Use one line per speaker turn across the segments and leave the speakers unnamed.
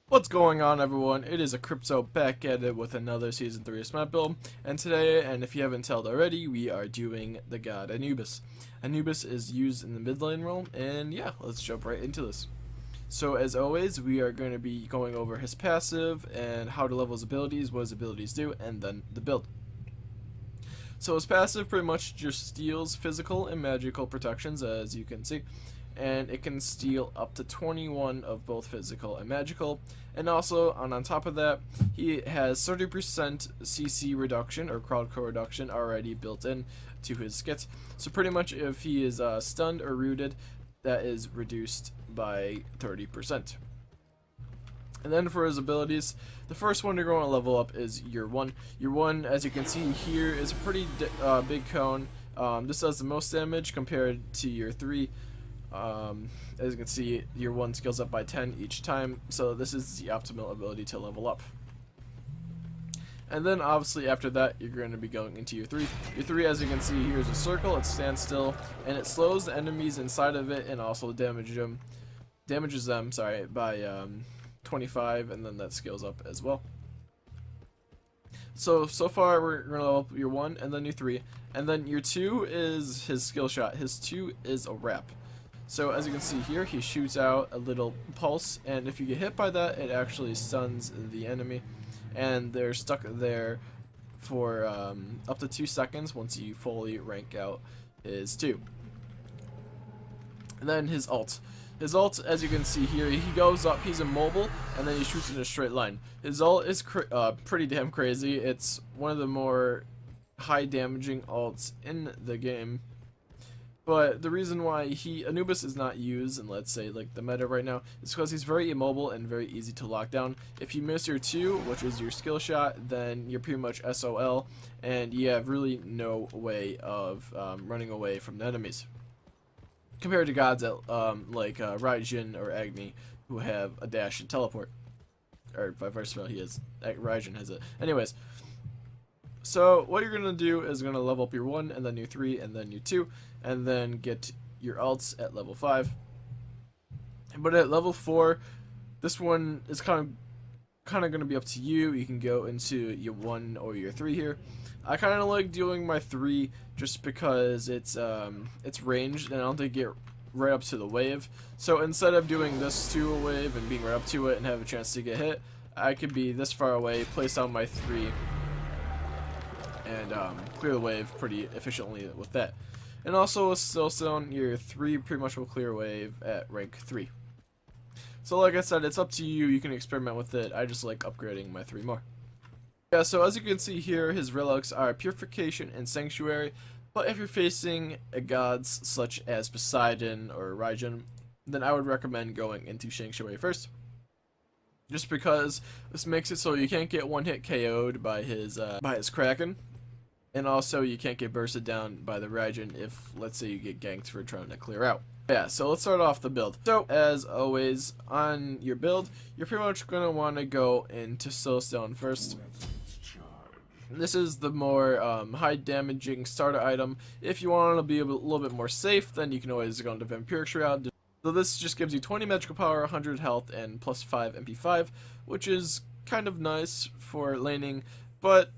What's going on, everyone? It is a Crypto back at it with another Season 3 of Smite build, and today, and if you haven't told already, we are doing the god ANUBIS. ANUBIS is used in the mid lane role, and yeah, let's jump right into this. So as always, we are going to be going over his passive, and how to level his abilities, what his abilities do, and then the build. So his passive pretty much just steals physical and magical protections, as you can see, and it can steal up to 21 of both physical and magical, and also on top of that, he has 30% CC reduction or crowd core reduction already built in to his skits. So pretty much if he is stunned or rooted, that is reduced by 30%. And then for his abilities, the first one you're going to level up is Year 1. Year 1, as you can see here, is a pretty big cone. This does the most damage compared to Year 3. As you can see, Year 1 scales up by 10 each time, so this is the optimal ability to level up. And then obviously after that, you're going to be going into Year 3. Year 3, as you can see here, is a circle. It stands still, and it slows the enemies inside of it, and also damages them by 25, and then that scales up as well. So far we're going to level up Year 1, and then Year 3, and then Year 2 is his skill shot. His 2 is a wrap. So as you can see here, he shoots out a little pulse, and if you get hit by that, it actually stuns the enemy, and they're stuck there for up to 2 seconds once you fully rank out his 2. And then his ult. His ult, as you can see here, he goes up, he's immobile, and then he shoots in a straight line. His ult is pretty damn crazy. It's one of the more high damaging ults in the game. But the reason why ANUBIS is not used in, let's say, like the meta right now, is because he's very immobile and very easy to lock down. If you miss your 2, which is your skill shot, then you're pretty much SOL, and you have really no way of running away from the enemies. Compared to gods that, like Raijin or Agni, who have a dash and teleport. Or vice versa, Raijin has it. Anyways. So what you're going to do is going to level up your 1, and then your 3, and then your 2, and then get your ults at level 5. But at level 4, this one is kind of going to be up to you. You can go into your 1 or your 3 here. I kind of like doing my 3 just because it's ranged, and I don't think get right up to the wave. So instead of doing this to a wave and being right up to it and have a chance to get hit, I could be this far away, place down my 3, and clear the wave pretty efficiently with that. And also with Stillstone, your 3 pretty much will clear wave at rank 3. So like I said, it's up to you. You can experiment with it. I just like upgrading my 3 more. Yeah, so as you can see here, his relics are Purification and Sanctuary. But if you're facing gods such as Poseidon or Raijin, then I would recommend going into Sanctuary first. Just because this makes it so you can't get one hit KO'd by his Kraken. And also you can't get bursted down by the Raijin if, let's say, you get ganked for trying to clear out. Yeah, so let's start off the build. So, as always, on your build, you're pretty much going to want to go into Soulstone first. This is the more high damaging starter item. If you want to be a little bit more safe, then you can always go into Vampiric Shroud. So this just gives you 20 magical power, 100 health, and plus 5 MP5, which is kind of nice for laning, but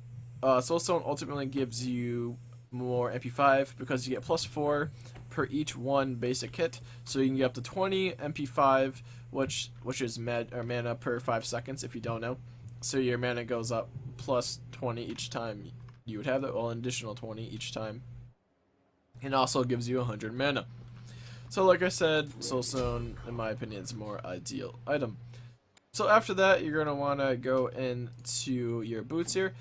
Soulstone ultimately gives you more MP5 because you get plus 4 per each one basic hit, so you can get up to 20 MP5, which is mana per 5 seconds if you don't know. So your mana goes up plus 20 each time you would have that, well, an additional 20 each time, and also gives you 100 mana. So like I said, Soulstone, in my opinion, is a more ideal item. So after that, you're going to want to go into your boots here.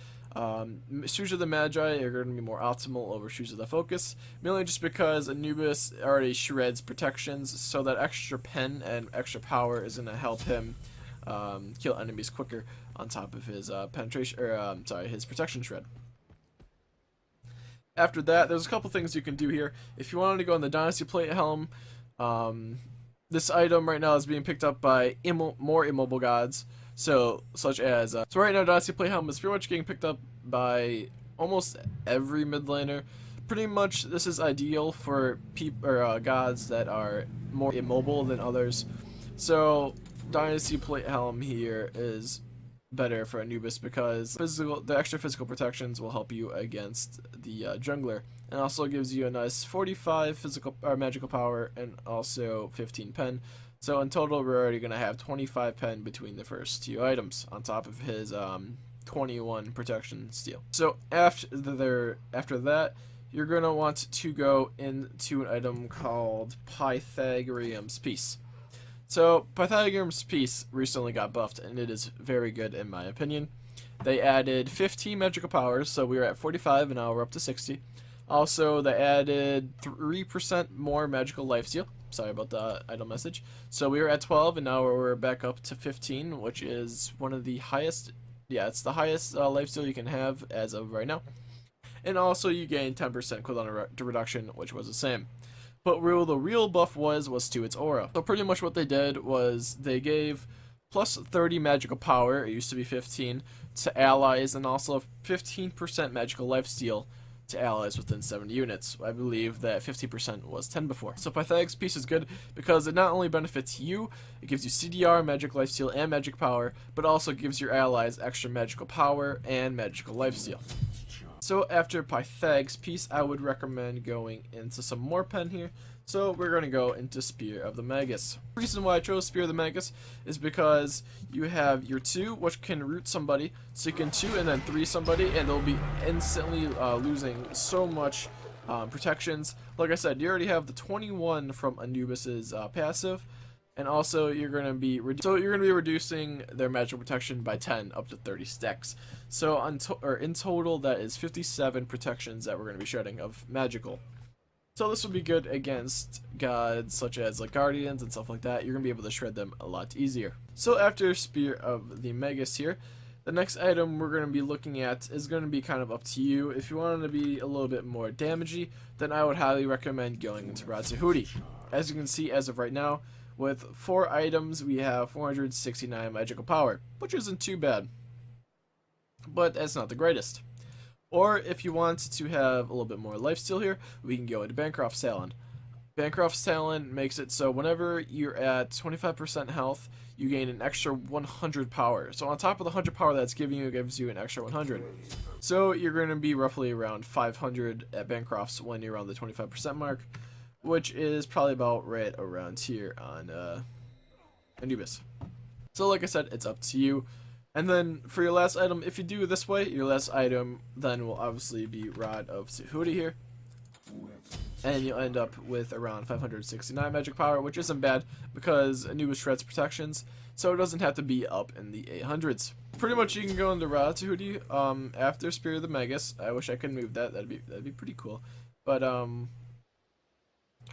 Shoes of the Magi are going to be more optimal over Shoes of the Focus, mainly just because ANUBIS already shreds protections, so that extra pen and extra power is going to help him kill enemies quicker on top of his his protection shred. After that, there's a couple things you can do here. If you wanted to go in the Dynasty Plate Helm, this item right now is being picked up by more immobile gods. So right now, Dynasty Plate Helm is pretty much getting picked up by almost every mid laner. Pretty much, this is ideal for gods that are more immobile than others. So Dynasty Plate Helm here is better for Anubis because the extra physical protections will help you against the jungler, and also gives you a nice 45 physical or magical power and also 15 pen. So in total, we're already gonna have 25 pen between the first two items on top of his 21 protection steal. So after that, you're gonna want to go into an item called Pythagorean's Peace. So Pythagorean's Peace recently got buffed, and it is very good in my opinion. They added 15 magical powers, so we were at 45 and now we're up to 60. Also, they added 3% more magical lifesteal. Sorry about the idle message. So we were at 12 and now we're back up to 15, which is one of the highest. Yeah, it's the highest lifesteal you can have as of right now. And also you gain 10% cooldown reduction, which was the same. But the real buff was to its aura. So pretty much what they did was they gave plus 30 magical power, it used to be 15, to allies, and also 15% magical lifesteal to allies within 70 units. I believe that 50% was 10 before. So Pythagorean's Peace is good because it not only benefits you, it gives you CDR, magic lifesteal, and magic power, but also gives your allies extra magical power and magical lifesteal. So after Pythagorean's Peace, I would recommend going into some more pen here. So we're going to go into Spear of the Magus. The reason why I chose Spear of the Magus is because you have your 2, which can root somebody. So you can 2 and then 3 somebody, and they'll be instantly losing so much protections. Like I said, you already have the 21 from Anubis's passive. And also, you're going to be reducing their magical protection by 10 up to 30 stacks. So in total, that is 57 protections that we're going to be shedding of magical. So this will be good against gods such as like guardians and stuff like that. You're going to be able to shred them a lot easier. So after Spear of the Magus here, the next item we're going to be looking at is going to be kind of up to you. If you want to be a little bit more damagey, then I would highly recommend going into Ratsuhudi. As you can see, as of right now, with 4 items, we have 469 magical power, which isn't too bad, but that's not the greatest. Or if you want to have a little bit more lifesteal here, we can go into Bancroft's Talon. Bancroft's Talon makes it so whenever you're at 25% health, you gain an extra 100 power. So on top of the 100 power that's giving you, it gives you an extra 100. So you're going to be roughly around 500 at Bancroft's when you're around the 25% mark, which is probably about right around here on Anubis. So like I said, it's up to you. And then for your last item, if you do it this way, your last item then will obviously be Rod of Suhudi here. And you'll end up with around 569 magic power, which isn't bad because Anubis shreds protections, so it doesn't have to be up in the 800s. Pretty much you can go into Rod of Suhudi after Spear of the Magus. I wish I could move that. That'd be pretty cool. But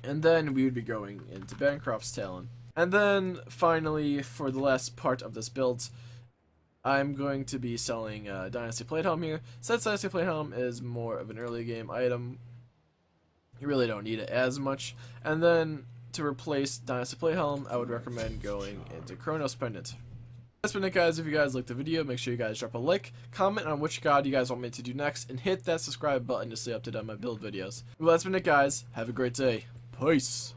and then we would be going into Bancroft's Talon. And then finally, for the last part of this build, I'm going to be selling Dynasty Plate Helm here. Since Dynasty Plate Helm is more of an early game item, you really don't need it as much. And then to replace Dynasty Plate Helm, I would recommend going into Chronos Pendant. That's been it, guys. If you guys liked the video, make sure you guys drop a like, comment on which god you guys want me to do next, and hit that subscribe button to stay up to date on my build videos. Well, that's been it, guys. Have a great day. Peace.